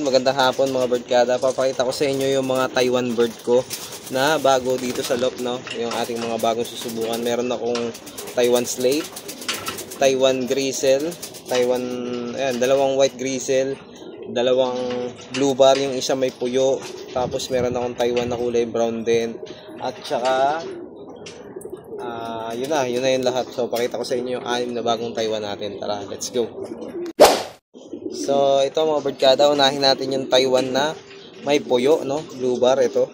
magandang hapon mga birdkada. Papakita ko sa inyo yung mga Taiwan bird ko na bago dito sa loft, no? Yung ating mga bagong susubukan. Meron akong Taiwan Slate, Taiwan Grizzle, dalawang white grizzle, dalawang blue bar, yung isa may puyo. Tapos meron akong Taiwan na kulay brown din. At saka yun na yung lahat. So pakita ko sa inyo yung 6 na bagong Taiwan natin. Tara, let's go. So, ito mga birdkada, unahin natin yung Taiwan na may puyo, no? Blue bar, ito.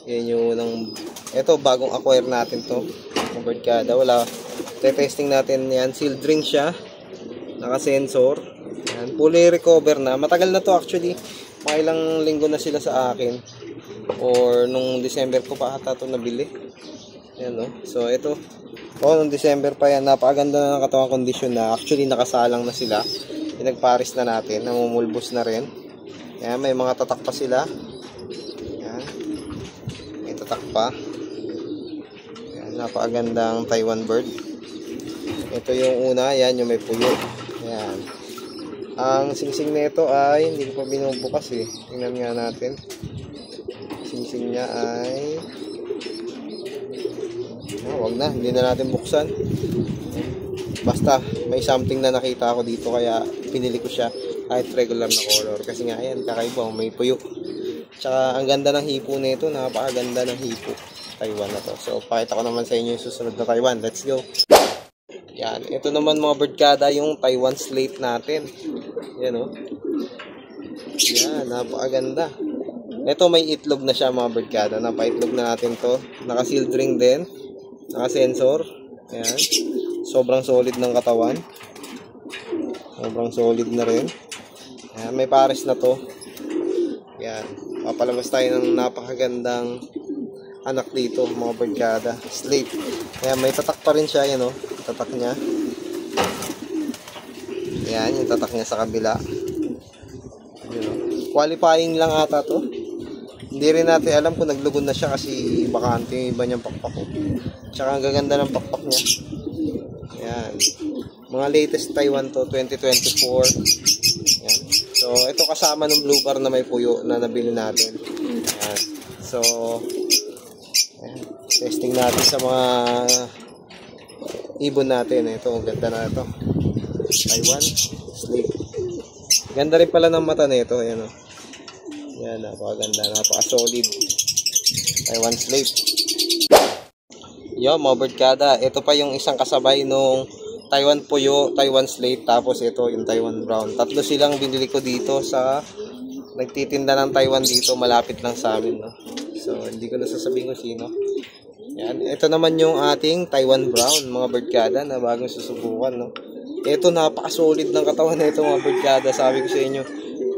Yan yung ito, bagong acquire natin to mga birdkada. Testing natin yan. Sealed ring siya. Naka-sensor. Yan, fully recover na. Matagal na to actually. Mga ilang linggo na sila sa akin. Or nung December ko pa ata ito nabili. Yan, no? So, ito. Nung December pa yan. Napakaganda na ng katawang kondisyon na. Actually, nakasalang na sila. Pinagparis na natin, namumulbos na rin. Yan, may mga tatak pa sila. Yan. May tatak pa. Yan, napakagandang Taiwan bird. Ito yung una, yan yung may puyo. Yan. Ang singsing nito ay hindi ko pa binubukas eh. Tingnan nga natin. Singsing niya ay wag na, hindi na natin buksan. Basta may something na nakita ako dito kaya pinili ko siya kahit regular na color kasi nga ayan, kakaiba, may puyo. Tsaka ang ganda ng hipo nito, napakaganda ng hipo. Taiwan na to. So pakita ko naman sa inyo yung susunod na Taiwan. Let's go. Yan, ito naman mga birdkada yung Taiwan Slate natin. Yan o. Yan, napakaganda. Ito may itlog na siya mga birdkada. Napaitlog na natin to. Naka-sealed ring din. Naka-sensor. Yan. Sobrang solid ng katawan. Sobrang solid na rin. Ayan, may pares na to. Yan. Papalabas tayo ng napakagandang anak dito, mga birdkada. Slate. Ayan, may tatak pa rin siya. Yan o. Tatak niya. Ayan, yung tatak niya sa kabila. Ayan, o. Qualifying lang ata to. Hindi rin natin alam kung naglugod na siya kasi bakante yung iba niyang pakpak ko. Tsaka ang gaganda ng pakpak niya. Yan. Mga latest Taiwan to, 2024. Yan. So, ito kasama ng blue bar na may puyo na nabili natin. Yan. So, yan. Testing natin sa mga ibon natin. Ito, ang ganda na ito. Taiwan Slate. Ganda rin pala ng mata nito. Yan, o. Yan, napakaganda. Napaka-solid. Taiwan Slate. Yo, mga birdkada, ito pa yung isang kasabay nung Taiwan Puyo, Taiwan Slate, tapos ito yung Taiwan Brown. Tatlo silang binili ko dito sa nagtitinda ng Taiwan dito, malapit lang sa amin, no? So, hindi ko na sasabihin kung sino. Yan, ito naman yung ating Taiwan Brown, mga birdkada, na bagong susubukan, no? Ito, napaka-solid ng katawan nito, mga birdkada. Sabi ko sa inyo,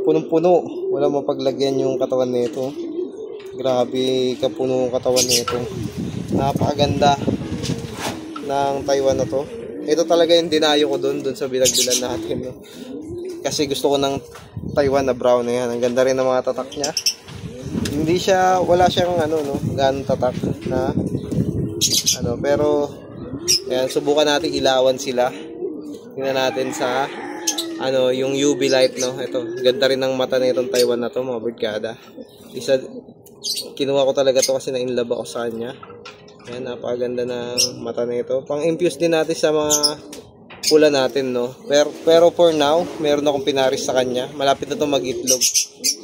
punong-puno. Wala mapaglagyan yung katawan nito. Grabe kapuno yung katawan nito. Napakaganda ng Taiwan na to. Ito talaga yung dinayo ko dun sa bilagbilan natin, no? Kasi gusto ko ng Taiwan na brown na yan. Ang ganda rin ng mga tatak niya. Wala siyang ganong tatak na pero ayan, subukan natin ilawan sila. Tingnan natin sa yung UV light, no? Ito, ganda rin ng mata na itong Taiwan na to, mga birdkada. Kinuha ko talaga to kasi na-inlove ako sa kanya. Ayan, napakaganda ng mata nito. Pang-infuse din natin sa mga pula natin, no? Pero for now, meron akong pinaris sa kanya. Malapit na to mag-itlog.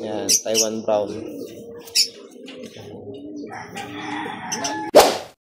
Ayan, Taiwan Brown.